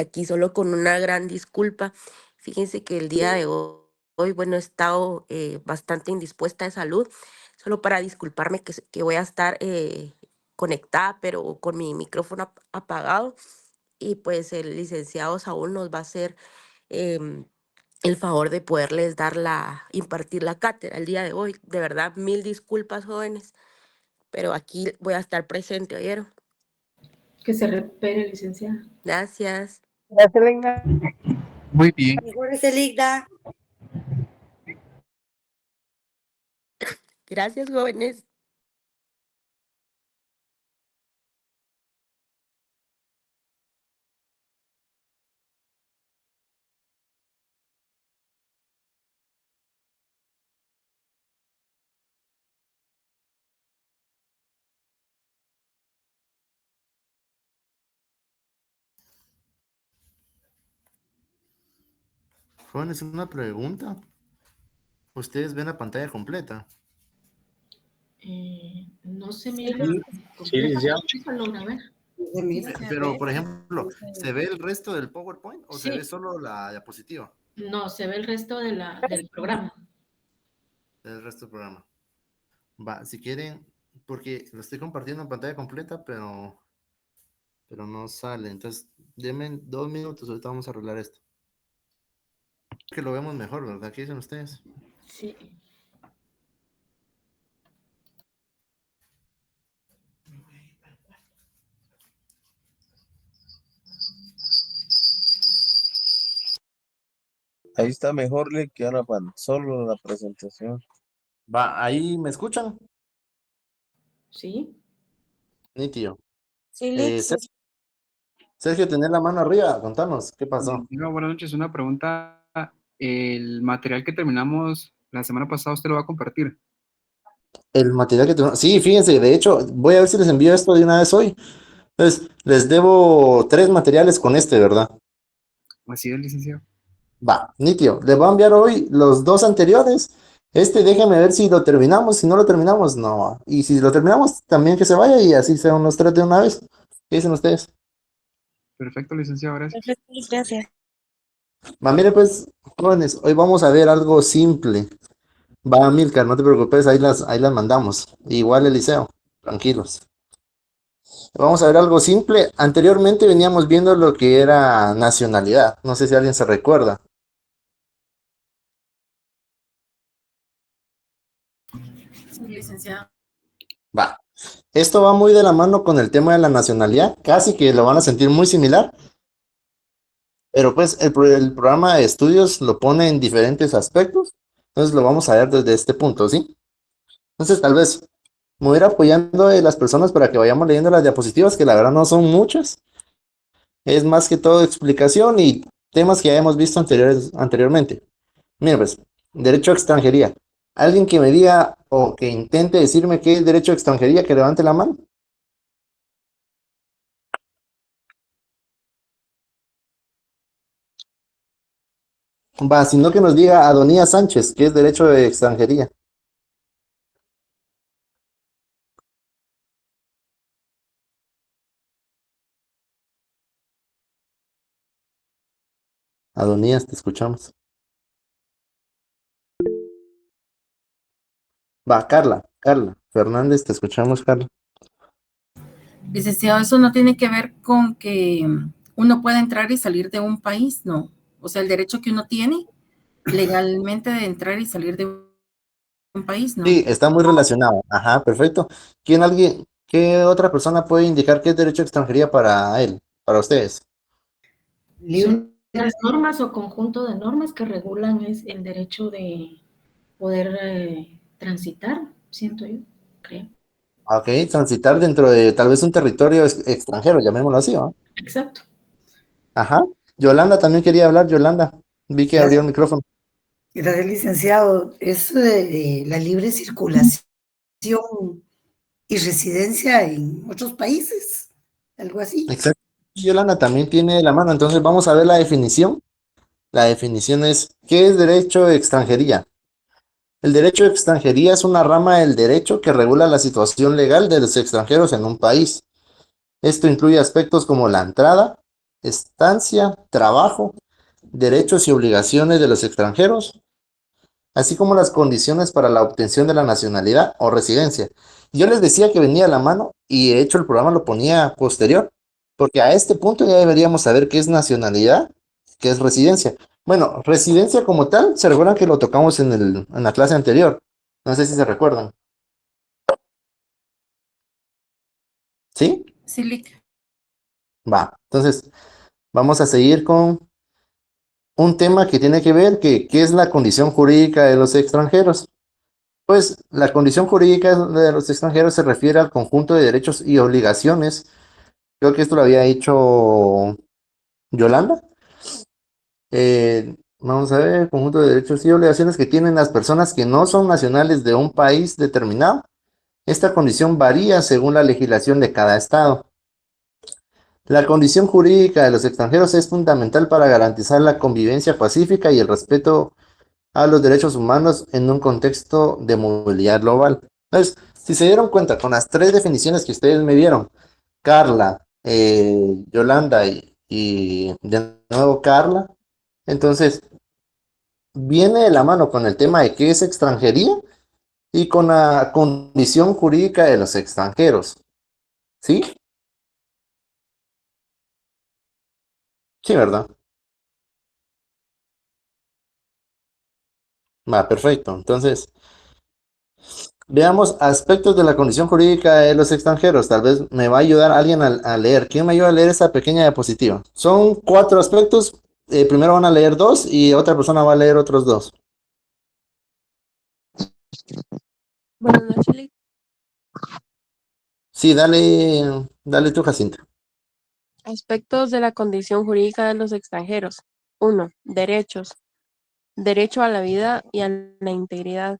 aquí solo con una gran disculpa. Fíjense que el día de hoy, bueno, he estado bastante indispuesta de salud, solo para disculparme que voy a estar conectada, pero con mi micrófono apagado. Y pues el licenciado Saúl nos va a hacer em, el favor de poderles impartir la cátedra el día de hoy. De verdad, mil disculpas, jóvenes, pero aquí voy a estar presente, ¿oyeron? Que se recupere, licenciada. Gracias. Gracias, Lina. Muy bien. Mejórese, Ligda. Gracias, jóvenes. Jóvenes, una pregunta. ¿Ustedes ven la pantalla completa? No se Sí, mira sí, licenciado. completa, lo logra ver. se mira. Pero, por ejemplo, ¿se ve el resto del PowerPoint o se Sí. ve solo la diapositiva No, se ve el resto del programa. del resto del programa? Va, si quieren, porque lo estoy compartiendo en pantalla completa, pero no sale. Entonces, denme 2 minutos, ahorita vamos a arreglar esto. Que lo vemos mejor, ¿verdad? ¿Qué dicen ustedes? Sí. Ahí está mejor que ahora solo la presentación. Va, ¿ahí me escuchan? Sí. Nítido. Sí, Liz. Sergio, Sergio, tener la mano arriba, contanos, ¿qué pasó? Buenas noches, una pregunta. El material que terminamos la semana pasada, ¿usted lo va a compartir? El material que tenemos. Sí, fíjense, de hecho, voy a ver si les envío esto de una vez hoy. Entonces, les debo 3 materiales con este, ¿verdad? Así es, licenciado. Va, nítido. Les voy a enviar hoy los 2 anteriores. Déjenme ver si lo terminamos. Si no lo terminamos, no. Y si lo terminamos, también que se vaya y así sean los 3 de una vez. ¿Qué dicen ustedes? Perfecto, licenciado, gracias. Perfecto, gracias. Va, mire pues, jóvenes, hoy vamos a ver algo simple. Va, Milcar, no te preocupes, ahí las mandamos. Igual Eliseo, tranquilos. Vamos a ver algo simple. Anteriormente veníamos viendo lo que era nacionalidad. No sé si alguien se recuerda. Licenciada. Va. Esto va muy de la mano con el tema de la nacionalidad. Casi que lo van a sentir muy similar. Pero pues el programa de estudios lo pone en diferentes aspectos. Entonces lo vamos a ver desde este punto, ¿sí? Entonces tal vez me voy a ir apoyando de las personas para que vayamos leyendo las diapositivas, que la verdad no son muchas. Es más que todo explicación y temas que ya hemos visto anteriormente. Mira, pues, derecho a extranjería. Alguien que me diga o que intente decirme qué es derecho a extranjería, que levante la mano. Va, sino que nos diga Adonía Sánchez, qué es derecho de extranjería. Adonías, te escuchamos. Va, Carla Fernández, te escuchamos, Carla. Licenciado, eso no tiene que ver con que uno pueda entrar y salir de un país, no. O sea, el derecho que uno tiene legalmente de entrar y salir de un país, no. Sí, está muy relacionado. Ajá, perfecto. ¿Qué otra persona puede indicar qué es derecho a extranjería para él, para ustedes? Son las normas o conjunto de normas que regulan es el derecho de poder transitar, siento yo, creo. Ok, transitar dentro de tal vez un territorio extranjero, llamémoslo así, ¿no? Exacto. Ajá. Yolanda también quería hablar, Yolanda. Vi que abrió el micrófono. Gracias, licenciado. Es la libre circulación y residencia en otros países, algo así. Exacto. Yolanda también tiene la mano, entonces vamos a ver la definición. La definición es, ¿qué es derecho de extranjería? El derecho de extranjería es una rama del derecho que regula la situación legal de los extranjeros en un país. Esto incluye aspectos como la entrada, estancia, trabajo, derechos y obligaciones de los extranjeros, así como las condiciones para la obtención de la nacionalidad o residencia. Yo les decía que venía a la mano y de hecho el programa lo ponía posterior, porque a este punto ya deberíamos saber qué es nacionalidad, qué es residencia. Bueno, residencia como tal, se recuerdan que lo tocamos en la clase anterior. No sé si se recuerdan. ¿Sí? Sí, Lick. Va. Entonces, vamos a seguir con un tema que tiene que ver qué es la condición jurídica de los extranjeros. Pues la condición jurídica de los extranjeros se refiere al conjunto de derechos y obligaciones. Creo que esto lo había hecho Yolanda. Vamos a ver, conjunto de derechos y obligaciones que tienen las personas que no son nacionales de un país determinado. Esta condición varía según la legislación de cada estado. La condición jurídica de los extranjeros es fundamental para garantizar la convivencia pacífica y el respeto a los derechos humanos en un contexto de movilidad global. Entonces, si se dieron cuenta con las tres definiciones que ustedes me dieron, Carla, Yolanda y de nuevo Carla, entonces viene de la mano con el tema de qué es extranjería y con la condición jurídica de los extranjeros. ¿Sí? Sí, ¿verdad? Va, perfecto. Entonces, veamos aspectos de la condición jurídica de los extranjeros. Tal vez me va a ayudar alguien a leer. ¿Quién me ayuda a leer esa pequeña diapositiva? Son 4 aspectos. Primero van a leer 2 y otra persona va a leer otros 2. Buenas noches, Lick. Sí, dale tú, Jacinta. Aspectos de la condición jurídica de los extranjeros. 1. Derechos. Derecho a la vida y a la integridad.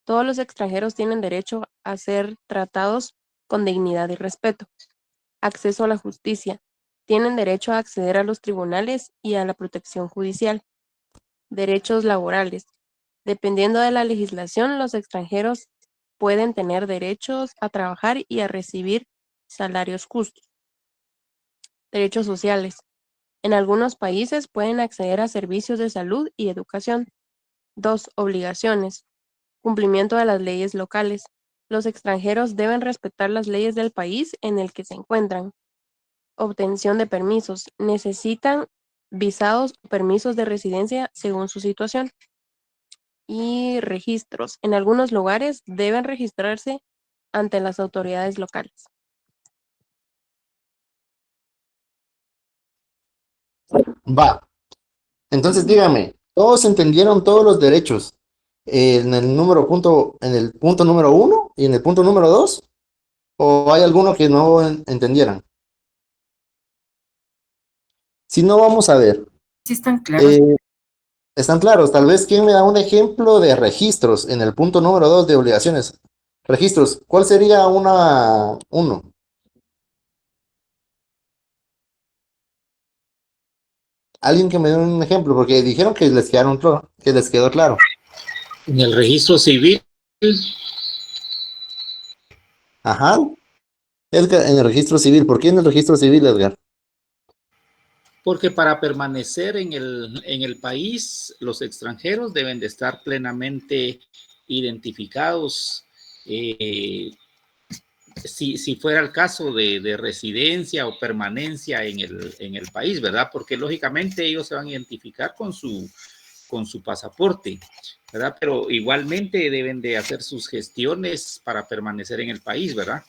Todos los extranjeros tienen derecho a ser tratados con dignidad y respeto. Acceso a la justicia. Tienen derecho a acceder a los tribunales y a la protección judicial. Derechos laborales. Dependiendo de la legislación, los extranjeros pueden tener derechos a trabajar y a recibir salarios justos. Derechos sociales. En algunos países pueden acceder a servicios de salud y educación. 2. Obligaciones. Cumplimiento de las leyes locales. Los extranjeros deben respetar las leyes del país en el que se encuentran. Obtención de permisos. Necesitan visados o permisos de residencia según su situación. Y registros. En algunos lugares deben registrarse ante las autoridades locales. Va. Entonces dígame, ¿todos entendieron todos los derechos en el punto número 1 y en el punto número 2? ¿O hay alguno que no entendieran? Si no, vamos a ver. Sí están claros. Están claros. Tal vez, ¿quién me da un ejemplo de registros en el punto número 2 de obligaciones? Registros. ¿Cuál sería uno? Alguien que me dé un ejemplo, porque dijeron que que les quedó claro. En el registro civil, Ajá. Edgar, en el registro civil. ¿Por qué en el registro civil, Edgar? porque para permanecer en el país, los extranjeros deben de estar plenamente identificados. Si fuera el caso de residencia o permanencia en el país, ¿verdad? Porque lógicamente ellos se van a identificar con su pasaporte, ¿verdad? Pero igualmente deben de hacer sus gestiones para permanecer en el país, ¿verdad?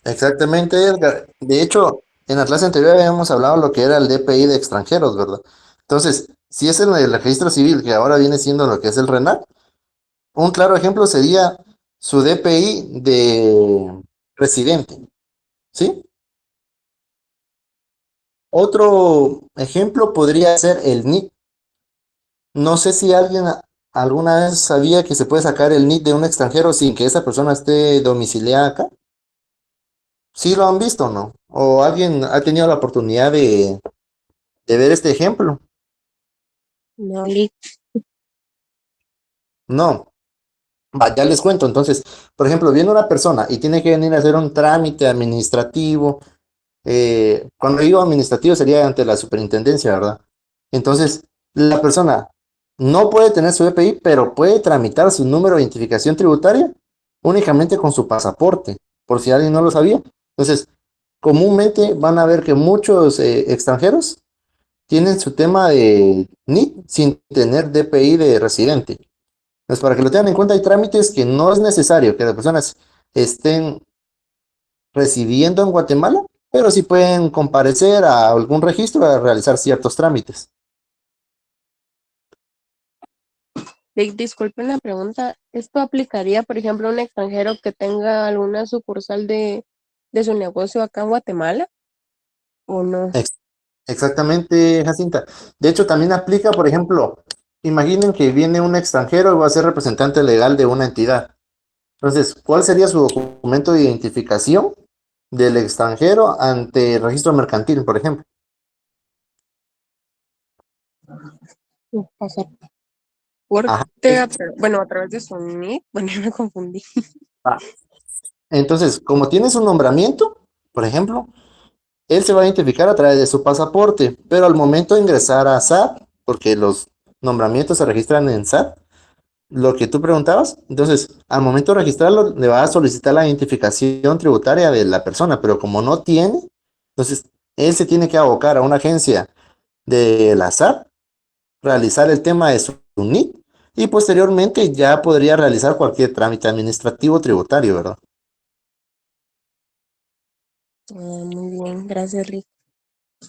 Exactamente, Edgar. De hecho, en la clase anterior habíamos hablado lo que era el DPI de extranjeros, ¿verdad? Entonces, si es en el registro civil, que ahora viene siendo lo que es el RENAC, un claro ejemplo sería su DPI de residente, ¿sí? Otro ejemplo podría ser el NIC. No sé si alguien alguna vez sabía que se puede sacar el NIC de un extranjero sin que esa persona esté domiciliada acá. ¿Sí lo han visto o no? ¿O alguien ha tenido la oportunidad de ver este ejemplo? No, Lick. No. Va, ya les cuento. Entonces, por ejemplo, viene una persona y tiene que venir a hacer un trámite administrativo Cuando digo administrativo sería ante la superintendencia, ¿verdad? Entonces, la persona no puede tener su EPI, pero puede tramitar su número de identificación tributaria únicamente con su pasaporte, por si alguien no lo sabía. Entonces, comúnmente van a ver que muchos extranjeros tienen su tema de NIT sin tener DPI de residente. Entonces, para que lo tengan en cuenta, hay trámites que no es necesario que las personas estén residiendo en Guatemala, pero sí pueden comparecer a algún registro a realizar ciertos trámites. Disculpen la pregunta, ¿esto aplicaría, por ejemplo, a un extranjero que tenga alguna sucursal de su negocio acá en Guatemala o no? Exactamente, Jacinta. De hecho, también aplica, por ejemplo, imaginen que viene un extranjero y va a ser representante legal de una entidad. Entonces, ¿cuál sería su documento de identificación del extranjero ante el registro mercantil, por ejemplo? Pasaporte, Ajá. bueno, a través de su NIT, bueno, ya me confundí. Entonces, como tiene su nombramiento, por ejemplo, él se va a identificar a través de su pasaporte, pero al momento de ingresar a SAT, porque los nombramientos se registran en SAT, lo que tú preguntabas, entonces, al momento de registrarlo, le va a solicitar la identificación tributaria de la persona, pero como no tiene, entonces, él se tiene que abocar a una agencia de la SAT, realizar el tema de su NIT, y posteriormente ya podría realizar cualquier trámite administrativo tributario, ¿verdad? Muy bien, gracias, Rick.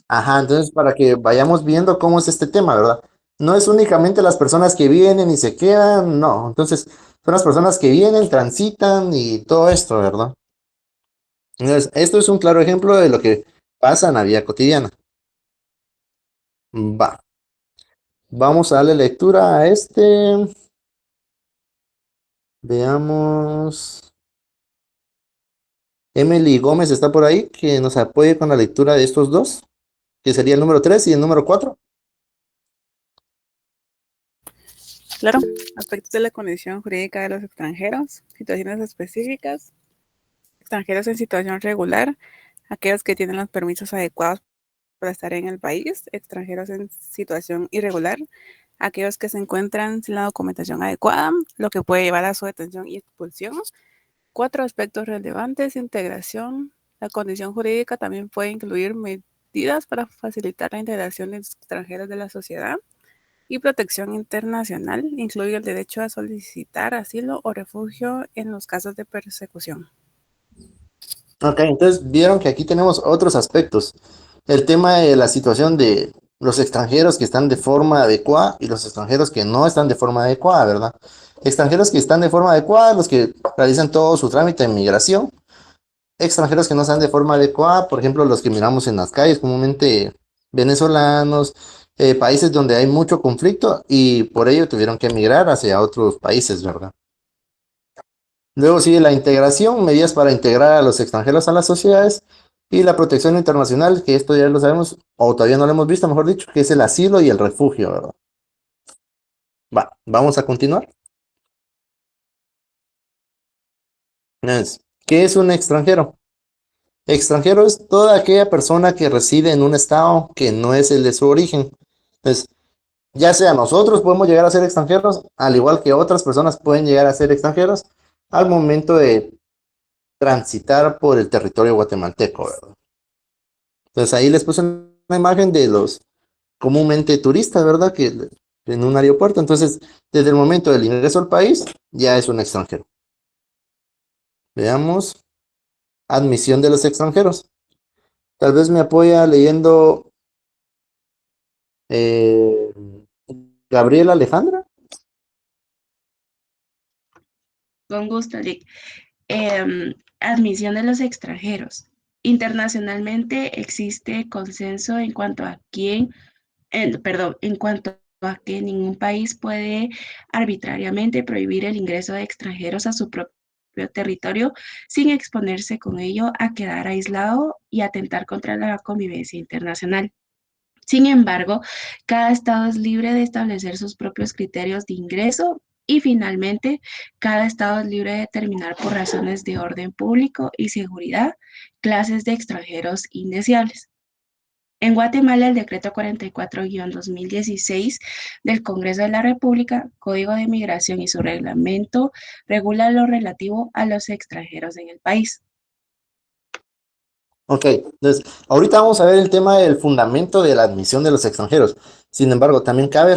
Ajá, entonces para que vayamos viendo cómo es este tema, ¿verdad? No es únicamente las personas que vienen y se quedan, no. Entonces, son las personas que vienen, transitan y todo esto, ¿verdad? Entonces, esto es un claro ejemplo de lo que pasa en la vida cotidiana. Va. Vamos a darle lectura a este. Veamos. Emily Gómez está por ahí, que nos apoye con la lectura de estos dos, que sería el número 3 y el número 4. Claro, aspectos de la condición jurídica de los extranjeros, situaciones específicas, extranjeros en situación regular, aquellos que tienen los permisos adecuados para estar en el país, extranjeros en situación irregular, aquellos que se encuentran sin la documentación adecuada, lo que puede llevar a su detención y expulsión. 4 aspectos relevantes: integración. La condición jurídica también puede incluir medidas para facilitar la integración de extranjeros de la sociedad. Y protección internacional incluye el derecho a solicitar asilo o refugio en los casos de persecución. Ok, entonces vieron que aquí tenemos otros aspectos. El tema de la situación de los extranjeros que están de forma adecuada y los extranjeros que no están de forma adecuada, ¿verdad? Extranjeros que están de forma adecuada, los que realizan todo su trámite de migración. Extranjeros que no están de forma adecuada, por ejemplo, los que miramos en las calles, comúnmente venezolanos, países donde hay mucho conflicto y por ello tuvieron que emigrar hacia otros países, ¿verdad? Luego sigue la integración, medidas para integrar a los extranjeros a las sociedades y la protección internacional, que esto ya lo sabemos, o todavía no lo hemos visto, mejor dicho, que es el asilo y el refugio, ¿verdad? Vamos a continuar. ¿Qué es un extranjero? Extranjero es toda aquella persona que reside en un estado que no es el de su origen. Entonces, ya sea nosotros podemos llegar a ser extranjeros, al igual que otras personas pueden llegar a ser extranjeros al momento de transitar por el territorio guatemalteco, ¿verdad? Entonces ahí les puse una imagen de los comúnmente turistas, ¿verdad? Que en un aeropuerto, entonces desde el momento del ingreso al país ya es un extranjero. Veamos, admisión de los extranjeros. Tal vez me apoya leyendo eh, Gabriela Alejandra. Con gusto, Lick. Admisión de los extranjeros. Internacionalmente existe consenso en cuanto a en cuanto a que ningún país puede arbitrariamente prohibir el ingreso de extranjeros a su propio territorio sin exponerse con ello a quedar aislado y atentar contra la convivencia internacional. Sin embargo, cada estado es libre de establecer sus propios criterios de ingreso Y finalmente, cada estado es libre de determinar por razones de orden público y seguridad clases de extranjeros indeseables. En Guatemala, el decreto 44-2016 del Congreso de la República, Código de Migración y su reglamento regula lo relativo a los extranjeros en el país. Ok, entonces, ahorita vamos a ver el tema del fundamento de la admisión de los extranjeros. Sin embargo, también cabe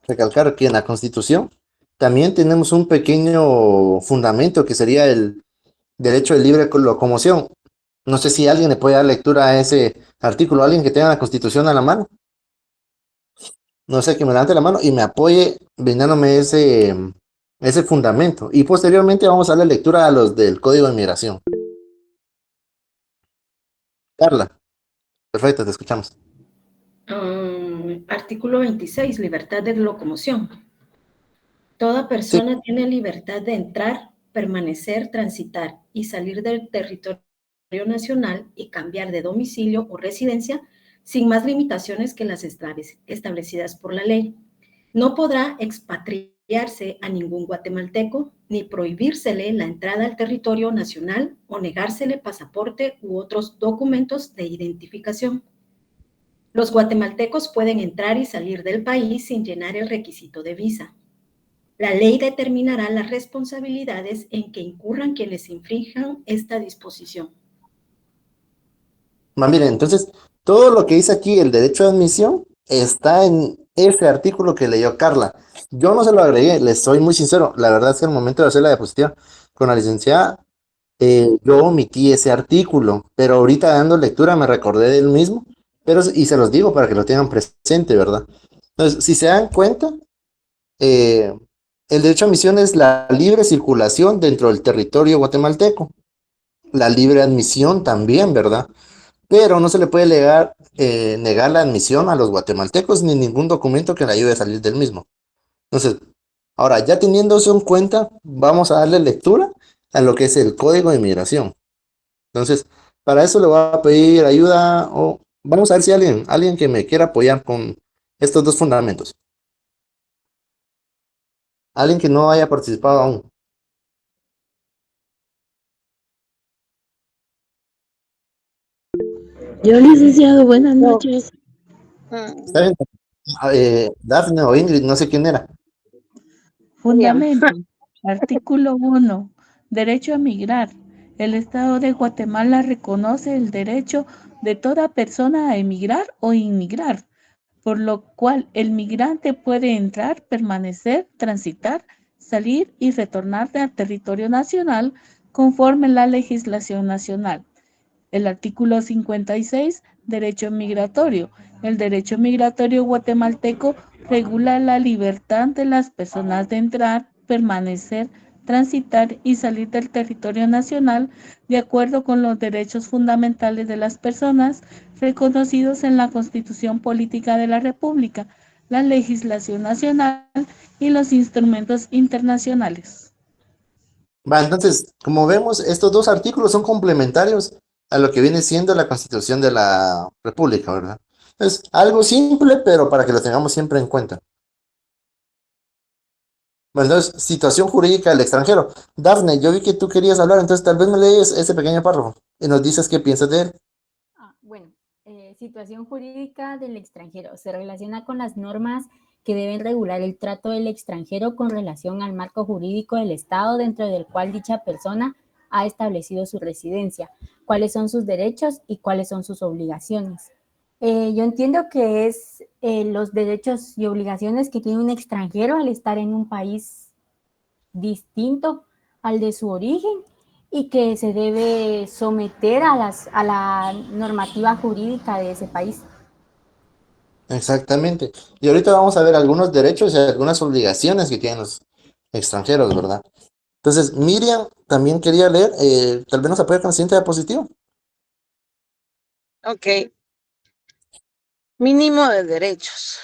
recalcar que en la Constitución también tenemos un pequeño fundamento que sería el derecho de libre locomoción. No sé si alguien le puede dar lectura a ese artículo, alguien que tenga la Constitución a la mano. No sé, que me levante la mano y me apoye brindándome ese fundamento. Y posteriormente vamos a darle lectura a los del Código de Migración. Carla, perfecto, te escuchamos. Artículo 26, libertad de locomoción. Toda persona tiene libertad de entrar, permanecer, transitar y salir del territorio nacional y cambiar de domicilio o residencia sin más limitaciones que las establecidas por la ley. No podrá expatriarse a ningún guatemalteco ni prohibírsele la entrada al territorio nacional o negársele pasaporte u otros documentos de identificación. Los guatemaltecos pueden entrar y salir del país sin llenar el requisito de visa. La ley determinará las responsabilidades en que incurran quienes infrinjan esta disposición. Miren, entonces, todo lo que dice aquí, el derecho de admisión, está en ese artículo que leyó Carla. Yo no se lo agregué, les soy muy sincero. La verdad es que al momento de hacer la diapositiva con la licenciada, yo omití ese artículo, pero ahorita dando lectura me recordé del mismo, y se los digo para que lo tengan presente, ¿verdad? Entonces, si se dan cuenta, el derecho a admisión es la libre circulación dentro del territorio guatemalteco. La libre admisión también, ¿verdad? Pero no se le puede negar la admisión a los guatemaltecos ni ningún documento que le ayude a salir del mismo. Entonces, ahora ya teniendo eso en cuenta, vamos a darle lectura a lo que es el Código de Migración. Entonces, para eso le voy a pedir ayuda o vamos a ver si alguien que me quiera apoyar con estos dos fundamentos. Alguien que no haya participado aún. Yo, licenciado, buenas noches. Está bien. Dafne o Ingrid, no sé quién era. Fundamento. Artículo 1. Derecho a migrar. El Estado de Guatemala reconoce el derecho de toda persona a emigrar o inmigrar, por lo cual el migrante puede entrar, permanecer, transitar, salir y retornar al territorio nacional conforme la legislación nacional. El artículo 56, derecho migratorio. El derecho migratorio guatemalteco regula la libertad de las personas de entrar, permanecer, transitar y salir del territorio nacional de acuerdo con los derechos fundamentales de las personas reconocidos en la Constitución Política de la República, la legislación nacional y los instrumentos internacionales. Va, entonces, como vemos, estos dos artículos son complementarios a lo que viene siendo la Constitución de la República, ¿verdad? Es algo simple, pero para que lo tengamos siempre en cuenta. Bueno, entonces, situación jurídica del extranjero. Dafne, yo vi que tú querías hablar, entonces tal vez me lees ese pequeño párrafo y nos dices qué piensas de él. Bueno, situación jurídica del extranjero. Se relaciona con las normas que deben regular el trato del extranjero con relación al marco jurídico del Estado dentro del cual dicha persona ha establecido su residencia, cuáles son sus derechos y cuáles son sus obligaciones. Yo entiendo que es los derechos y obligaciones que tiene un extranjero al estar en un país distinto al de su origen y que se debe someter a la normativa jurídica de ese país. Exactamente. Y ahorita vamos a ver algunos derechos y algunas obligaciones que tienen los extranjeros, ¿verdad? Entonces, Miriam también quería leer, tal vez nos apoya con la siguiente diapositiva. Ok. Mínimo de derechos.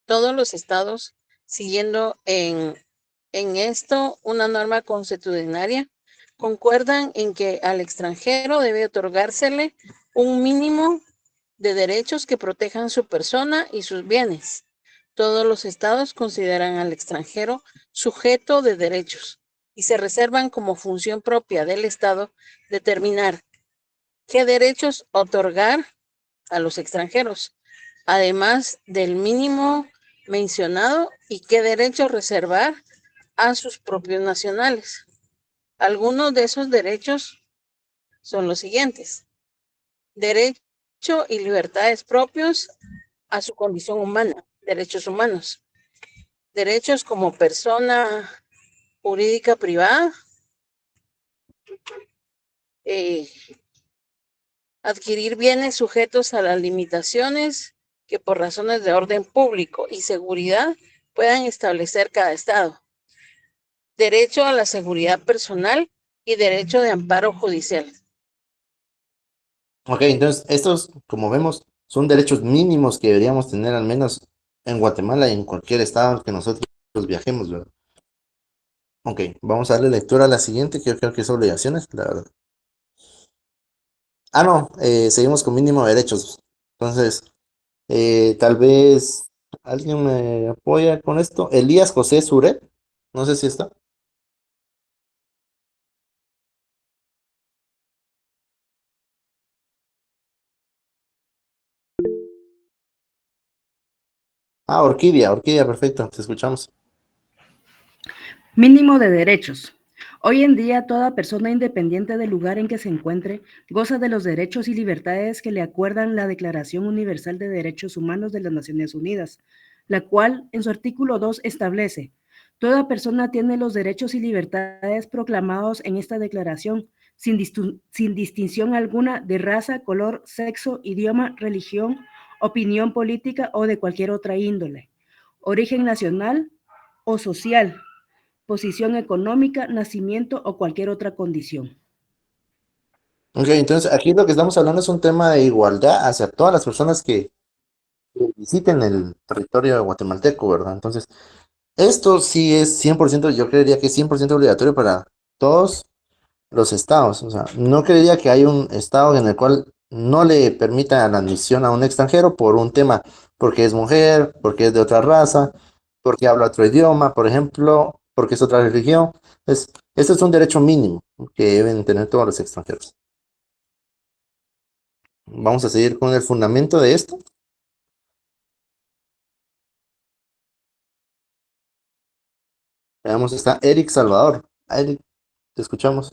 Todos los estados, siguiendo en esto una norma consuetudinaria, concuerdan en que al extranjero debe otorgársele un mínimo de derechos que protejan su persona y sus bienes. Todos los estados consideran al extranjero sujeto de derechos y se reservan como función propia del estado determinar qué derechos otorgar a los extranjeros, además del mínimo mencionado, y qué derechos reservar a sus propios nacionales. Algunos de esos derechos son los siguientes: derecho y libertades propios a su condición humana, derechos humanos, derechos como persona jurídica privada, adquirir bienes sujetos a las limitaciones que por razones de orden público y seguridad puedan establecer cada estado, derecho a la seguridad personal y derecho de amparo judicial. Ok, entonces estos, como vemos, son derechos mínimos que deberíamos tener al menos en Guatemala y en cualquier estado al que nosotros viajemos, ¿verdad? Ok, vamos a darle lectura a la siguiente, que yo creo que es obligaciones, la verdad. Ah, no, seguimos con mínimo de derechos. Entonces, tal vez alguien me apoya con esto. Elías José Suret, no sé si está. Ah, Orquídea, perfecto, te escuchamos. Mínimo de derechos. Hoy en día, toda persona, independiente del lugar en que se encuentre, goza de los derechos y libertades que le acuerdan la Declaración Universal de Derechos Humanos de las Naciones Unidas, la cual, en su artículo 2, establece: toda persona tiene los derechos y libertades proclamados en esta declaración, sin distinción alguna de raza, color, sexo, idioma, religión, opinión política o de cualquier otra índole, origen nacional o social, posición económica, nacimiento o cualquier otra condición. Ok, entonces aquí lo que estamos hablando es un tema de igualdad hacia todas las personas que visiten el territorio guatemalteco, ¿verdad? Entonces, esto sí es 100%, yo creería que es 100% obligatorio para todos los estados. O sea, no creería que hay un estado en el cual no le permita la admisión a un extranjero por un tema, porque es mujer, porque es de otra raza, porque habla otro idioma, por ejemplo, porque es otra religión. Este es un derecho mínimo que deben tener todos los extranjeros. Vamos a seguir con el fundamento de esto. Veamos, está Eric Salvador. Eric, te escuchamos.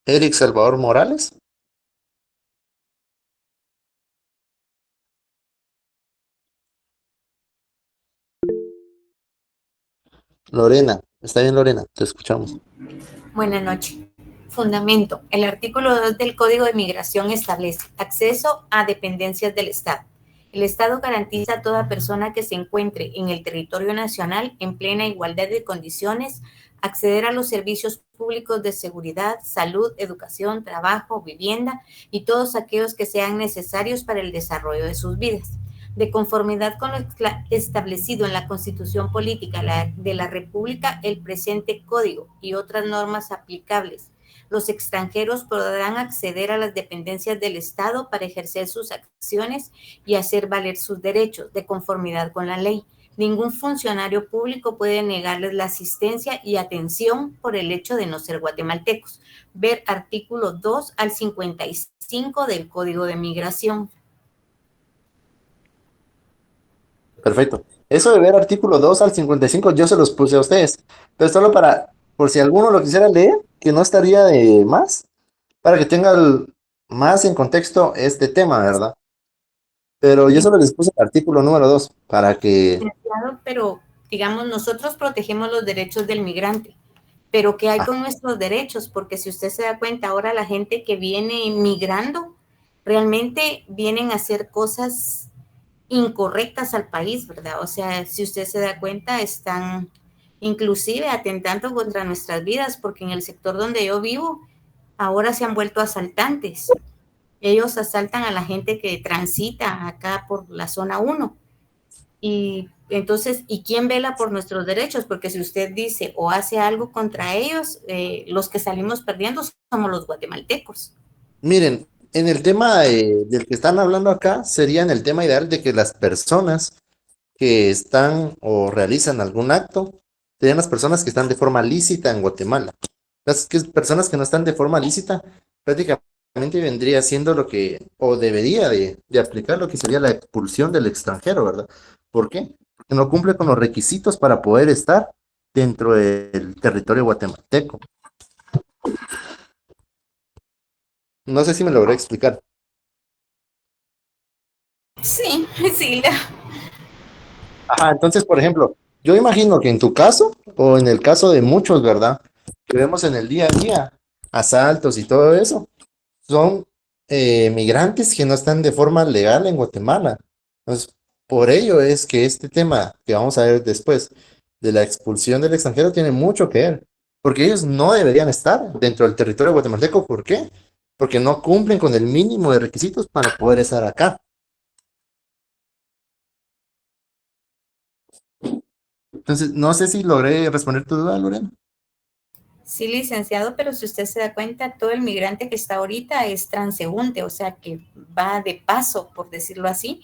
Eric Salvador Morales. Lorena, está bien Lorena, te escuchamos. Buenas noches. Fundamento. El artículo 2 del Código de Migración establece acceso a dependencias del Estado. El Estado garantiza a toda persona que se encuentre en el territorio nacional en plena igualdad de condiciones acceder a los servicios públicos de seguridad, salud, educación, trabajo, vivienda y todos aquellos que sean necesarios para el desarrollo de sus vidas. De conformidad con lo establecido en la Constitución Política de la República, el presente Código y otras normas aplicables, los extranjeros podrán acceder a las dependencias del Estado para ejercer sus acciones y hacer valer sus derechos de conformidad con la ley. Ningún funcionario público puede negarles la asistencia y atención por el hecho de no ser guatemaltecos. Ver artículo 2 al 55 del Código de Migración. Perfecto. Eso de ver artículo 2 al 55 yo se los puse a ustedes, pero solo para, por si alguno lo quisiera leer, que no estaría de más, para que tengan más en contexto este tema, ¿verdad? Pero yo solo les puse el artículo número 2 para que... Pero, digamos, nosotros protegemos los derechos del migrante, pero ¿qué hay con nuestros derechos? Porque si usted se da cuenta, ahora la gente que viene migrando realmente vienen a hacer cosas incorrectas al país, ¿verdad? O sea, si usted se da cuenta, están inclusive atentando contra nuestras vidas, porque en el sector donde yo vivo, ahora se han vuelto asaltantes. Ellos asaltan a la gente que transita acá por la zona 1. Y entonces, ¿y quién vela por nuestros derechos? Porque si usted dice o hace algo contra ellos, los que salimos perdiendo somos los guatemaltecos. Miren, en el tema del que están hablando acá, sería en el tema ideal de que las personas que están o realizan algún acto serían las personas que están de forma lícita en Guatemala. Personas que no están de forma lícita prácticamente vendría siendo lo que, o debería de aplicar lo que sería la expulsión del extranjero, ¿verdad? ¿Por qué? Porque no cumple con los requisitos para poder estar dentro del territorio guatemalteco. No sé si me logré explicar. Sí, sí, Ajá, entonces, por ejemplo, yo imagino que en tu caso, o en el caso de muchos, ¿verdad? Que vemos en el día a día, asaltos y todo eso, son migrantes que no están de forma legal en Guatemala. Entonces, por ello es que este tema que vamos a ver después de la expulsión del extranjero tiene mucho que ver, porque ellos no deberían estar dentro del territorio guatemalteco. ¿Por qué? Porque no cumplen con el mínimo de requisitos para poder estar acá. Entonces, no sé si logré responder tu duda, Lorena. Sí, licenciado, pero si usted se da cuenta, todo el migrante que está ahorita es transeúnte, o sea, que va de paso, por decirlo así,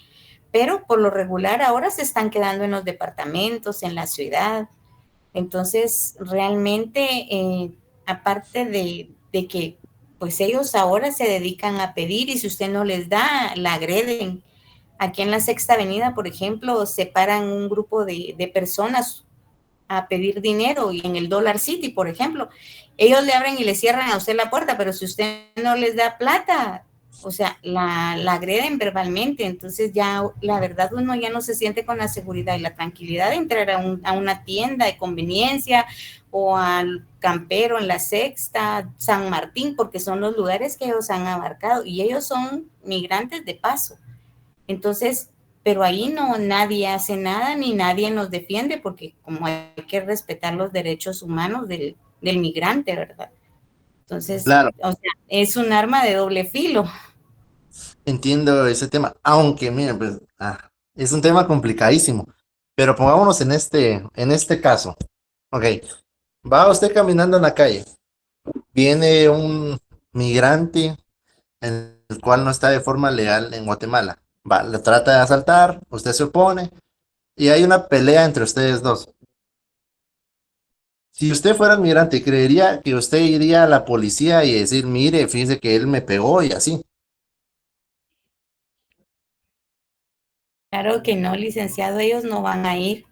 pero por lo regular ahora se están quedando en los departamentos, en la ciudad. Entonces, realmente, aparte de que pues ellos ahora se dedican a pedir y si usted no les da, la agreden. Aquí en la Sexta Avenida, por ejemplo, separan un grupo de personas a pedir dinero y en el Dollar City, por ejemplo, ellos le abren y le cierran a usted la puerta, pero si usted no les da plata, o sea, la agreden verbalmente, entonces ya la verdad uno ya no se siente con la seguridad y la tranquilidad de entrar a una tienda de conveniencia o al Campero en la Sexta, San Martín, porque son los lugares que ellos han abarcado y ellos son migrantes de paso. Entonces, pero ahí no nadie hace nada ni nadie nos defiende porque como hay que respetar los derechos humanos del migrante, ¿verdad? Entonces, Claro, o sea, es un arma de doble filo. entiendo ese tema, aunque miren, pues, es un tema complicadísimo, pero pongámonos en este caso. Ok, va usted caminando en la calle, viene un migrante el cual no está de forma legal en Guatemala. Va, le trata de asaltar, usted se opone y hay una pelea entre ustedes dos. Si usted fuera migrante, ¿creería que usted iría a la policía y decir, mire, fíjese que él me pegó y así? Claro que no, licenciado, ellos no van a ir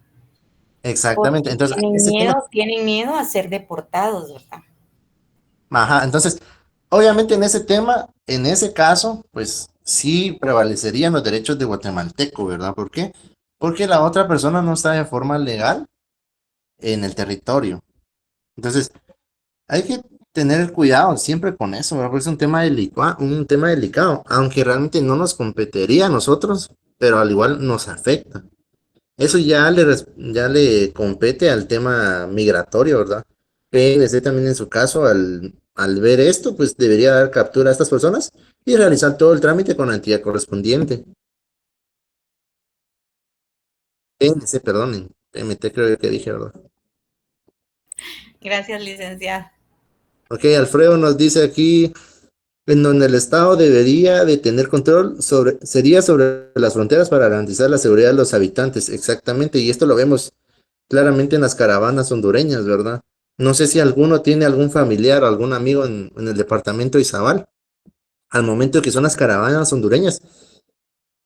Exactamente. porque Entonces, ese tema, tienen miedo a ser deportados, ¿verdad? ajá, entonces, obviamente en ese tema, en ese caso, pues sí prevalecerían los derechos de guatemalteco, ¿verdad? ¿Por qué? Porque la otra persona no está de forma legal en el territorio. Entonces, hay que tener cuidado siempre con eso, ¿verdad? Porque es un tema delicado, aunque realmente no nos competiría a nosotros, pero al igual nos afecta. Eso ya le compete al tema migratorio, ¿verdad? PNC también en su caso, al ver esto, pues debería dar captura a estas personas y realizar todo el trámite con la entidad correspondiente. PNC, perdonen, PMT creo que dije, ¿verdad? Gracias, licenciado. Ok, Alfredo nos dice aquí, en donde el Estado debería de tener control sería sobre las fronteras para garantizar la seguridad de los habitantes, exactamente, y esto lo vemos claramente en las caravanas hondureñas, ¿verdad? No sé si alguno tiene algún familiar o algún amigo en el departamento de Izabal, al momento que son las caravanas hondureñas.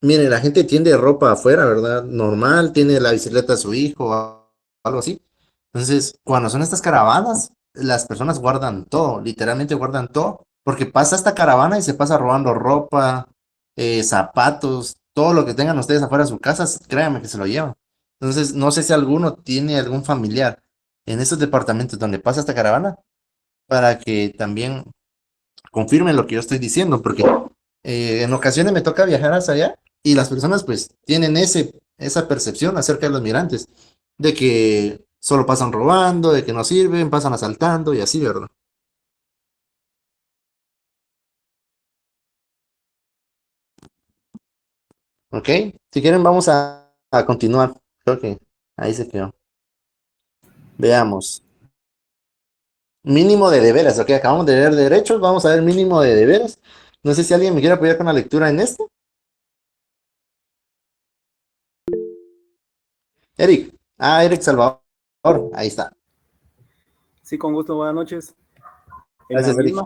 Mire, la gente tiende ropa afuera, ¿verdad? Normal, tiene la bicicleta de su hijo o algo así. Entonces, cuando son estas caravanas, las personas guardan todo, literalmente guardan todo, porque pasa esta caravana y se pasa robando ropa, zapatos, todo lo que tengan ustedes afuera de sus casas, créanme que se lo llevan. Entonces, no sé si alguno tiene algún familiar en esos departamentos donde pasa esta caravana, para que también confirmen lo que yo estoy diciendo, porque en ocasiones me toca viajar hasta allá y las personas pues tienen esa percepción acerca de los migrantes, de que solo pasan robando, de que no sirven, pasan asaltando y así, ¿verdad? Ok, si quieren vamos a continuar. Creo que ahí se quedó. Veamos. Mínimo de deberes, ok, acabamos de ver derechos, vamos a ver mínimo de deberes. No sé si alguien me quiere apoyar con la lectura en esto. Eric. Ah, Eric Salvador. Ahí está. Sí, con gusto, buenas noches. Gracias, Eric.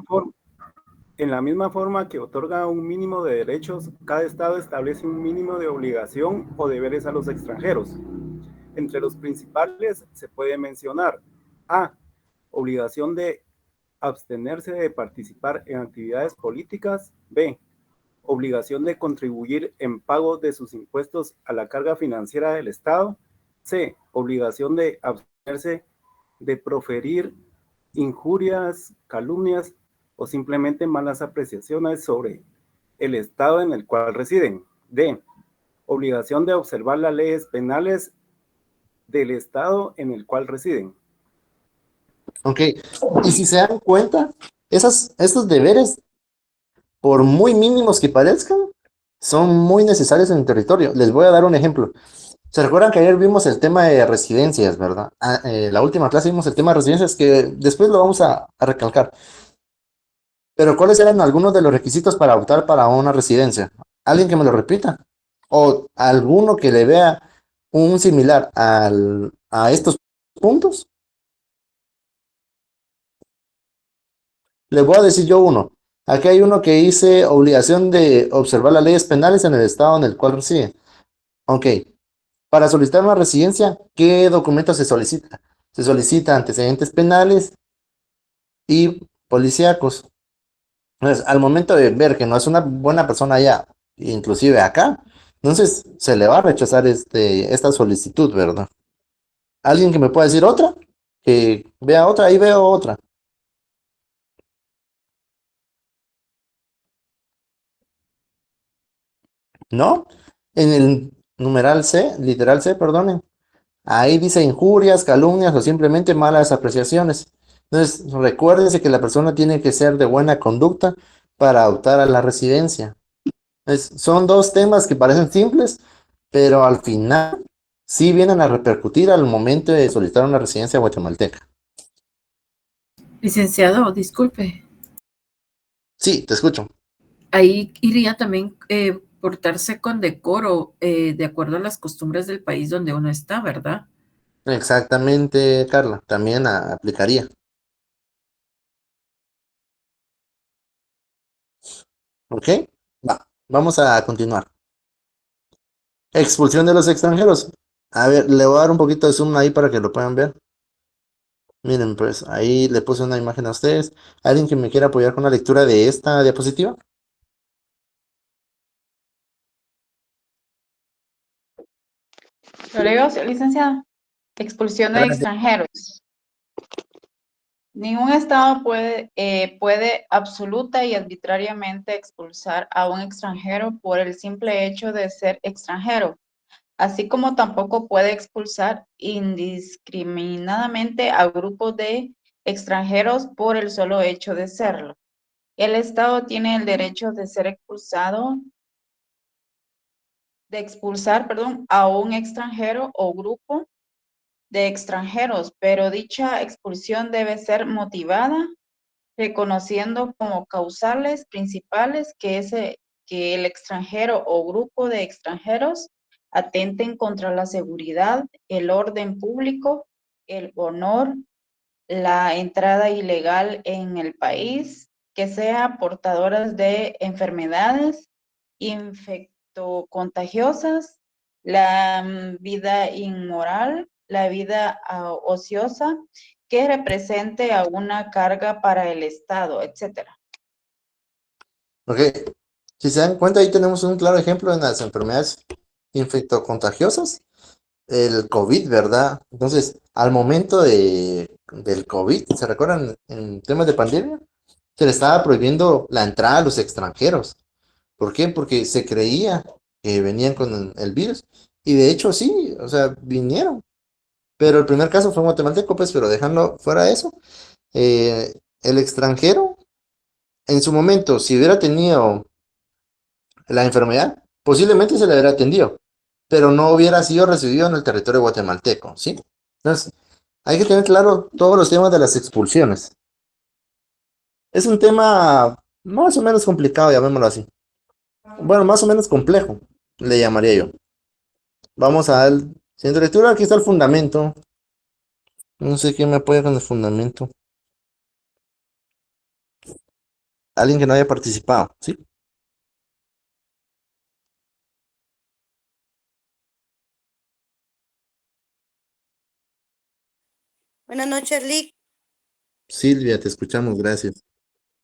En la misma forma que otorga un mínimo de derechos, cada Estado establece un mínimo de obligación o deberes a los extranjeros. Entre los principales se puede mencionar A. Obligación de abstenerse de participar en actividades políticas. B. Obligación de contribuir en pago de sus impuestos a la carga financiera del Estado. C. Obligación de abstenerse de proferir injurias, calumnias o simplemente malas apreciaciones sobre el Estado en el cual residen. D. Obligación de observar las leyes penales del Estado en el cual residen. Ok, y si se dan cuenta, estos deberes, por muy mínimos que parezcan, son muy necesarios en el territorio. Les voy a dar un ejemplo. ¿Se recuerdan que ayer vimos el tema de residencias, verdad? La última clase vimos el tema de residencias, que después lo vamos a recalcar. Pero ¿cuáles eran algunos de los requisitos para optar para una residencia? ¿Alguien que me lo repita? ¿O alguno que le vea un similar a estos puntos? Les voy a decir yo uno. Aquí hay uno que dice obligación de observar las leyes penales en el estado en el cual reside. Ok. Para solicitar una residencia, ¿qué documento se solicita? Se solicita antecedentes penales y policíacos. Entonces, al momento de ver que no es una buena persona allá, inclusive acá, entonces se le va a rechazar esta solicitud, ¿verdad? ¿Alguien que me pueda decir otra? Que vea otra, ahí veo otra. ¿No? En el numeral C, literal C, perdonen. Ahí dice injurias, calumnias o simplemente malas apreciaciones. Entonces, recuérdense que la persona tiene que ser de buena conducta para optar a la residencia. Son dos temas que parecen simples, pero al final sí vienen a repercutir al momento de solicitar una residencia guatemalteca. Licenciado, disculpe. Sí, te escucho. Ahí iría también portarse con decoro de acuerdo a las costumbres del país donde uno está, ¿verdad? Exactamente, Carla, también aplicaría. ¿Ok? Vamos a continuar. Expulsión de los extranjeros. A ver, le voy a dar un poquito de zoom ahí para que lo puedan ver. Miren, pues ahí le puse una imagen a ustedes. ¿Alguien que me quiera apoyar con la lectura de esta diapositiva? Lo leo, licenciada. Expulsión de Gracias. extranjeros. Ningún Estado puede absoluta y arbitrariamente expulsar a un extranjero por el simple hecho de ser extranjero, así como tampoco puede expulsar indiscriminadamente a grupos de extranjeros por el solo hecho de serlo. El Estado tiene el derecho de ser expulsar, a un extranjero o grupo de extranjeros, pero dicha expulsión debe ser motivada, reconociendo como causales principales que el extranjero o grupo de extranjeros atenten contra la seguridad, el orden público, el honor, la entrada ilegal en el país, que sea portadoras de enfermedades infectocontagiosas, la vida inmoral, la vida ociosa, que represente a una carga para el Estado, etcétera. Ok. Si se dan cuenta, ahí tenemos un claro ejemplo en las enfermedades infectocontagiosas. El COVID, ¿verdad? Entonces, al momento del COVID, ¿se recuerdan en temas de pandemia? Se le estaba prohibiendo la entrada a los extranjeros. ¿Por qué? Porque se creía que venían con el virus. Y de hecho sí, o sea, vinieron. Pero el primer caso fue guatemalteco, pues, pero dejando fuera eso, el extranjero, en su momento, si hubiera tenido la enfermedad, posiblemente se le hubiera atendido, pero no hubiera sido recibido en el territorio guatemalteco, ¿sí? Entonces, hay que tener claro todos los temas de las expulsiones. Es un tema más o menos complicado, llamémoslo así. Bueno, más o menos complejo, le llamaría yo. Vamos al siguiente lectura. Aquí está el fundamento. No sé quién me apoya con el fundamento. Alguien que no haya participado, ¿sí? Buenas noches, Lick. Silvia, te escuchamos, gracias.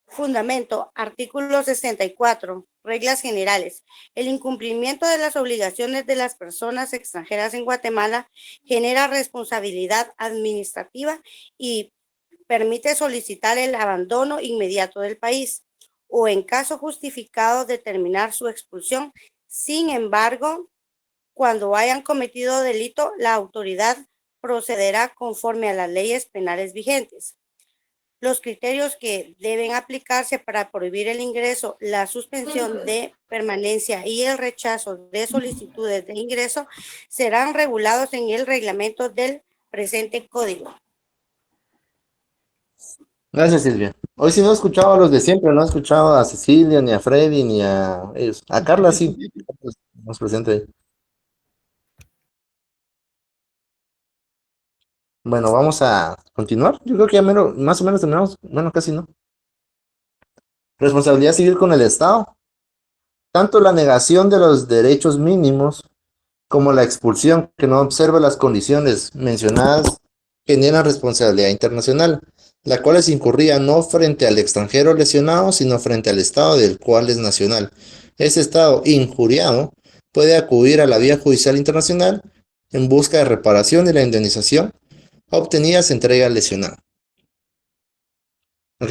Fundamento, artículo 64, reglas generales. El incumplimiento de las obligaciones de las personas extranjeras en Guatemala genera responsabilidad administrativa y permite solicitar el abandono inmediato del país o, en caso justificado, determinar su expulsión. Sin embargo, cuando hayan cometido delito, la autoridad procederá conforme a las leyes penales vigentes. Los criterios que deben aplicarse para prohibir el ingreso, la suspensión de permanencia y el rechazo de solicitudes de ingreso serán regulados en el reglamento del presente código. Gracias, Silvia. Hoy sí no he escuchado a los de siempre, no he escuchado a Cecilia, ni a Freddy, ni a ellos. A Carla sí, nos presente ahí. Bueno, vamos a continuar. Yo creo que ya más o menos terminamos. Bueno, casi no. Responsabilidad civil con el Estado. Tanto la negación de los derechos mínimos como la expulsión que no observa las condiciones mencionadas generan responsabilidad internacional, la cual es incurrida no frente al extranjero lesionado, sino frente al Estado del cual es nacional. Ese Estado injuriado puede acudir a la vía judicial internacional en busca de reparación y la indemnización obtenida se entrega al lesionado. ¿Ok?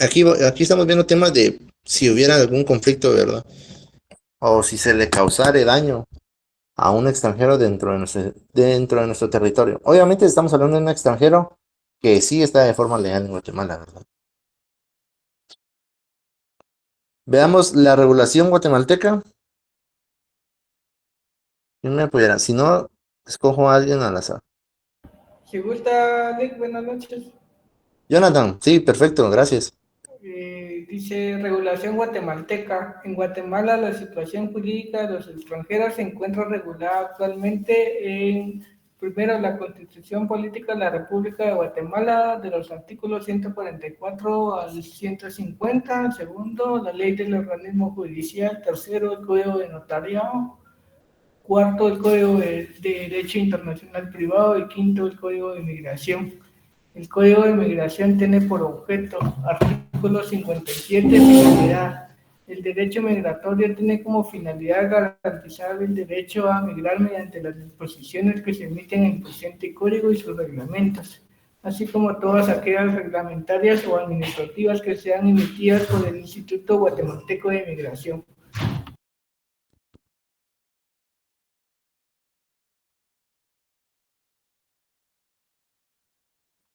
Aquí estamos viendo temas de si hubiera algún conflicto, ¿verdad? O si se le causara daño a un extranjero dentro de nuestro territorio. Obviamente estamos hablando de un extranjero que sí está de forma legal en Guatemala, ¿verdad? Veamos la regulación guatemalteca. ¿Quién me apoyará? Si no, escojo a alguien al azar. Si gusta, Nick, buenas noches. Jonathan, sí, perfecto, gracias. Dice regulación guatemalteca. En Guatemala la situación jurídica de los extranjeros se encuentra regulada actualmente en, primero, la Constitución Política de la República de Guatemala, de los artículos 144 al 150. Segundo, la ley del organismo judicial. Tercero, el Código de Notariado. Cuarto, el Código de Derecho Internacional Privado. Y quinto, el Código de Migración. El Código de Migración tiene por objeto, artículo 57, finalidad. El derecho migratorio tiene como finalidad garantizar el derecho a migrar mediante las disposiciones que se emiten en el presente código y sus reglamentos, así como todas aquellas reglamentarias o administrativas que sean emitidas por el Instituto Guatemalteco de Migración.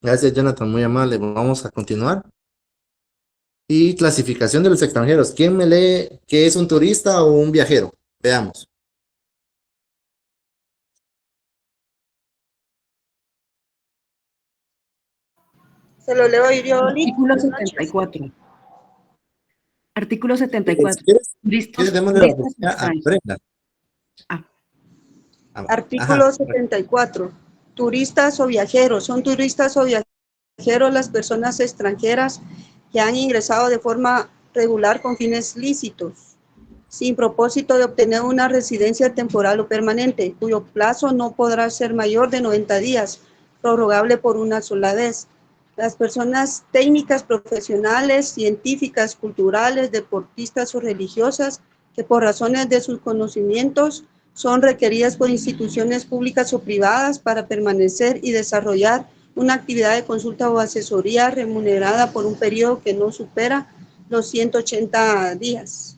Gracias, Jonathan, muy amable. Vamos a continuar. Y clasificación de los extranjeros. ¿Quién me lee qué es un turista o un viajero? Veamos. Se lo leo yo. Artículo 74. Artículo 74. Artículo 74. Turistas o viajeros. Son turistas o viajeros las personas extranjeras que han ingresado de forma regular con fines lícitos, sin propósito de obtener una residencia temporal o permanente, cuyo plazo no podrá ser mayor de 90 días, prorrogable por una sola vez. Las personas técnicas, profesionales, científicas, culturales, deportistas o religiosas que por razones de sus conocimientos son requeridas por instituciones públicas o privadas para permanecer y desarrollar una actividad de consulta o asesoría remunerada por un periodo que no supera los 180 días.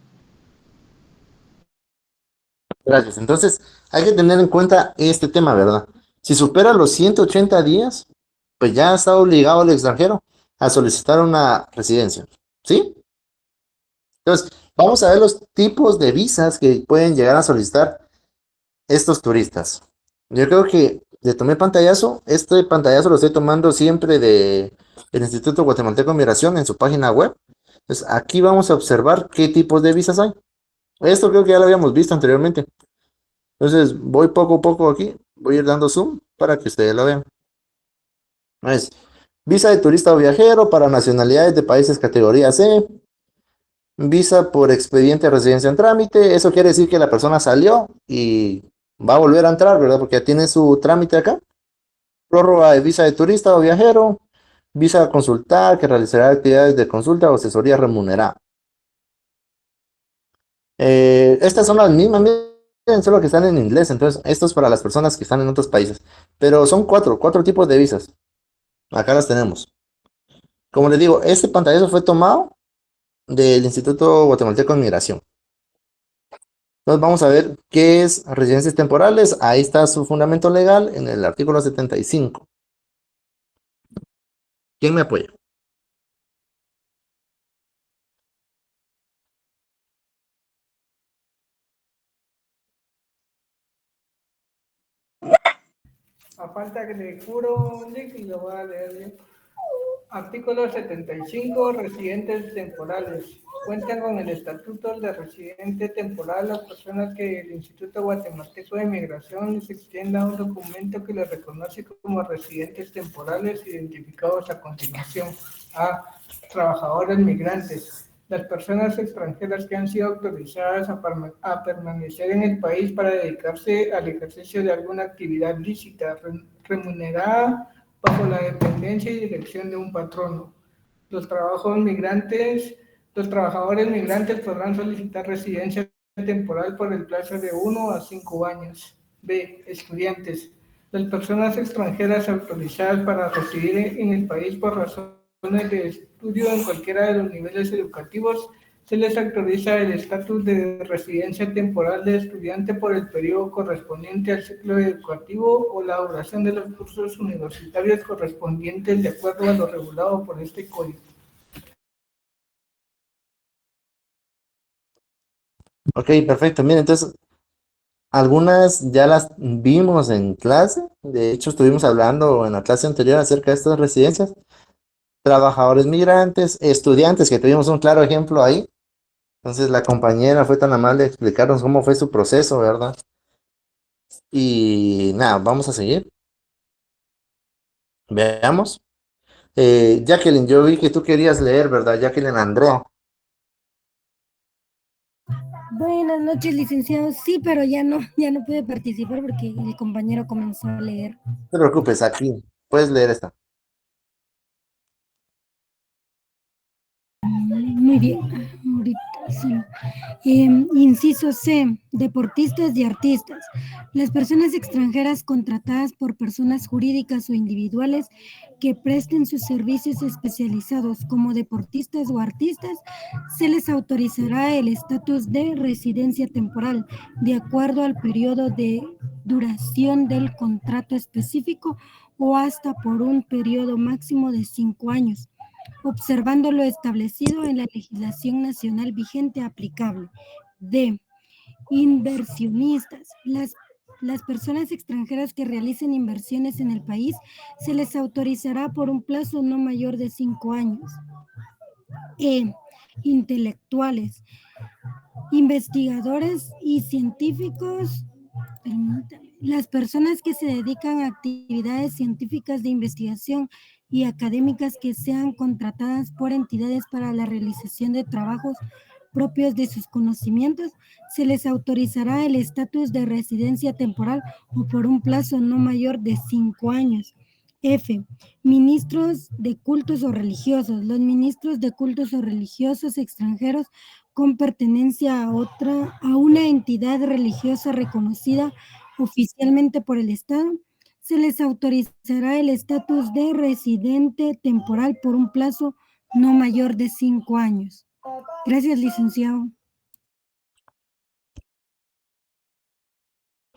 Gracias. Entonces, hay que tener en cuenta este tema, ¿verdad? Si supera los 180 días, pues ya está obligado el extranjero a solicitar una residencia, ¿sí? Entonces, vamos a ver los tipos de visas que pueden llegar a solicitar estos turistas. Yo creo que le tomé pantallazo. Este pantallazo lo estoy tomando siempre del Instituto Guatemalteco de Migración en su página web. Entonces, aquí vamos a observar qué tipos de visas hay. Esto creo que ya lo habíamos visto anteriormente. Entonces, voy poco a poco aquí, voy a ir dando zoom para que ustedes lo vean. Es visa de turista o viajero para nacionalidades de países categoría C. Visa por expediente de residencia en trámite. Eso quiere decir que la persona salió y va a volver a entrar, ¿verdad? Porque ya tiene su trámite acá. Prórroga de visa de turista o viajero. Visa a consultar, que realizará actividades de consulta o asesoría remunerada. Estas son las mismas, miren, solo que están en inglés. Entonces, esto es para las personas que están en otros países. Pero son cuatro tipos de visas. Acá las tenemos. Como les digo, este pantallazo fue tomado del Instituto Guatemalteco de Migración. Entonces vamos a ver qué es residencias temporales. Ahí está su fundamento legal en el artículo 75. ¿Quién me apoya? A falta que le juro, Nick, y lo voy a leer bien. Artículo 75. Residentes temporales. Cuentan con el estatuto de residente temporal las personas que el Instituto Guatemalteco de Migración les extienda un documento que les reconoce como residentes temporales identificados a continuación. A. Trabajadores migrantes. Las personas extranjeras que han sido autorizadas a permanecer en el país para dedicarse al ejercicio de alguna actividad lícita, remunerada bajo la dependencia y dirección de un patrono. Los trabajadores migrantes podrán solicitar residencia temporal por el plazo de 1 a 5 años. B. Estudiantes. Las personas extranjeras autorizadas para residir en el país por razones de estudio en cualquiera de los niveles educativos, se les autoriza el estatus de residencia temporal de estudiante por el periodo correspondiente al ciclo educativo o la duración de los cursos universitarios correspondientes de acuerdo a lo regulado por este código. Ok, perfecto. Miren, entonces, algunas ya las vimos en clase. De hecho, estuvimos hablando en la clase anterior acerca de estas residencias. Trabajadores migrantes, estudiantes, que tuvimos un claro ejemplo ahí. Entonces, la compañera fue tan amable de explicarnos cómo fue su proceso, ¿verdad? Y nada, vamos a seguir. Veamos. Jacqueline, yo vi que tú querías leer, ¿verdad? Jacqueline Andrea. Buenas noches, licenciado. Sí, pero ya no pude participar porque el compañero comenzó a leer. No te preocupes, aquí puedes leer esta. Muy bien. Ahorita sí. Inciso C. Deportistas y artistas. Las personas extranjeras contratadas por personas jurídicas o individuales que presten sus servicios especializados como deportistas o artistas, se les autorizará el estatus de residencia temporal de acuerdo al periodo de duración del contrato específico o hasta por un periodo máximo de 5 años, observando lo establecido en la legislación nacional vigente aplicable. D. Inversionistas. Las personas extranjeras que realicen inversiones en el país se les autorizará por un plazo no mayor de 5 años. E. Intelectuales. Investigadores y científicos. Las personas que se dedican a actividades científicas de investigación y académicas que sean contratadas por entidades para la realización de trabajos propios de sus conocimientos, se les autorizará el estatus de residencia temporal o por un plazo no mayor de 5 años. F. Ministros de cultos o religiosos. Los ministros de cultos o religiosos extranjeros con pertenencia a una entidad religiosa reconocida oficialmente por el Estado, se les autorizará el estatus de residente temporal por un plazo no mayor de 5 años. Gracias, licenciado.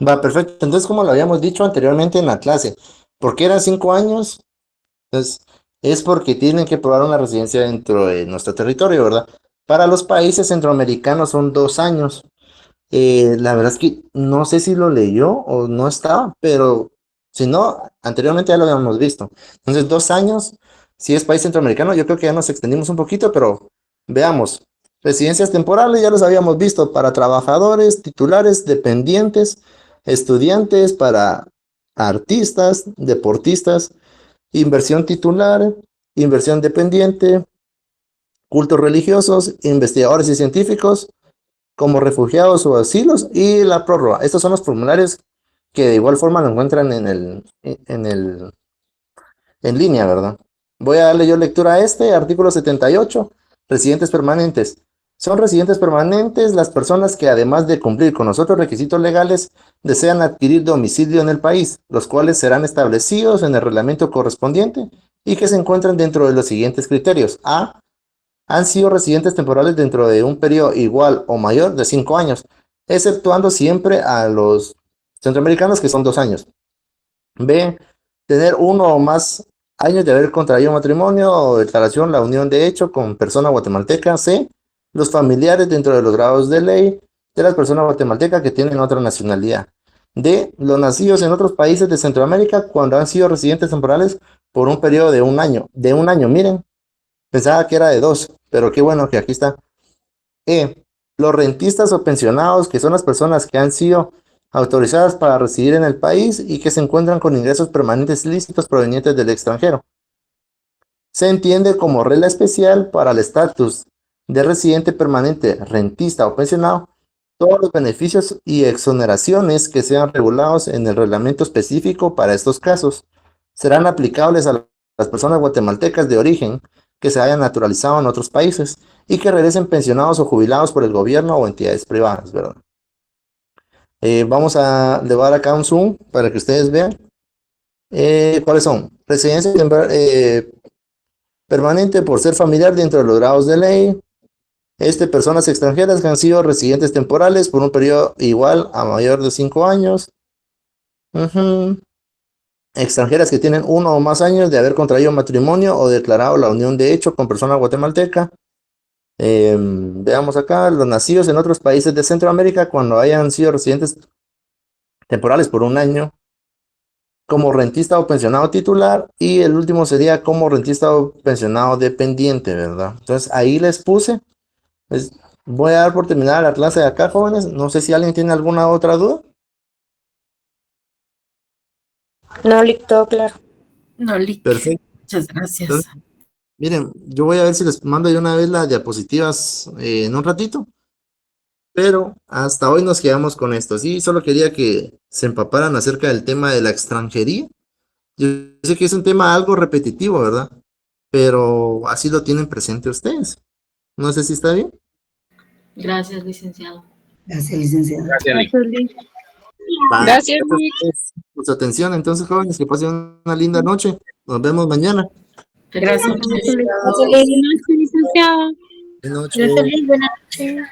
Va, perfecto. Entonces, como lo habíamos dicho anteriormente en la clase, ¿por qué eran 5 años? Entonces, es porque tienen que probar una residencia dentro de nuestro territorio, ¿verdad? Para los países centroamericanos son 2 años. La verdad es que no sé si lo leyó o no estaba, pero si no, anteriormente ya lo habíamos visto. Entonces, 2 años, si es país centroamericano, yo creo que ya nos extendimos un poquito, pero Veamos, residencias temporales ya los habíamos visto para trabajadores, titulares, dependientes, estudiantes, para artistas, deportistas, inversión titular, inversión dependiente, cultos religiosos, investigadores y científicos, como refugiados o asilos, y la prórroga. Estos son los formularios que de igual forma lo encuentran en línea, ¿verdad? Voy a darle yo lectura a este, artículo 78, residentes permanentes. Son residentes permanentes las personas que, además de cumplir con los otros requisitos legales, desean adquirir domicilio en el país, los cuales serán establecidos en el reglamento correspondiente y que se encuentran dentro de los siguientes criterios. A. Han sido residentes temporales dentro de un periodo igual o mayor de 5 años, exceptuando siempre a los centroamericanos, que son 2 años. B. Tener 1 o más años de haber contraído matrimonio o declaración la unión de hecho con persona guatemalteca. C. Los familiares dentro de los grados de ley de las personas guatemaltecas que tienen otra nacionalidad. D. Los nacidos en otros países de Centroamérica cuando han sido residentes temporales por un periodo de 1 año. De 1 año, miren. Pensaba que era de 2, pero qué bueno que aquí está. E. Los rentistas o pensionados, que son las personas que han sido autorizadas para residir en el país y que se encuentran con ingresos permanentes lícitos provenientes del extranjero. Se entiende como regla especial para el estatus de residente permanente, rentista o pensionado, todos los beneficios y exoneraciones que sean regulados en el reglamento específico para estos casos serán aplicables a las personas guatemaltecas de origen que se hayan naturalizado en otros países y que regresen pensionados o jubilados por el gobierno o entidades privadas, ¿verdad? Vamos a llevar acá un zoom para que ustedes vean cuáles son. Residencia permanente por ser familiar dentro de los grados de ley. Personas extranjeras que han sido residentes temporales por un periodo igual a mayor de 5 años. Extranjeras que tienen 1 o más años de haber contraído matrimonio o declarado la unión de hecho con persona guatemalteca. Veamos acá, los nacidos en otros países de Centroamérica cuando hayan sido residentes temporales por 1 año, como rentista o pensionado titular, y el último sería como rentista o pensionado dependiente, ¿verdad? Entonces ahí les puse. Voy a dar por terminada la clase de acá, jóvenes. No sé si alguien tiene alguna otra duda. No, todo claro. No, Perfecto. muchas gracias. Entonces, miren, yo voy a ver si les mando de una vez las diapositivas en un ratito, pero hasta hoy nos quedamos con esto. Sí, solo quería que se empaparan acerca del tema de la extranjería. Yo sé que es un tema algo repetitivo, ¿verdad? Pero así lo tienen presente ustedes. No sé si está bien. Gracias, licenciado. Gracias, licenciado. Gracias, Lic. Gracias, Por su atención. Entonces, jóvenes, que pasen una linda noche. Nos vemos mañana. Gracias, licenciado. Buenas noches, licenciado. Buenas noches. Buenas noches.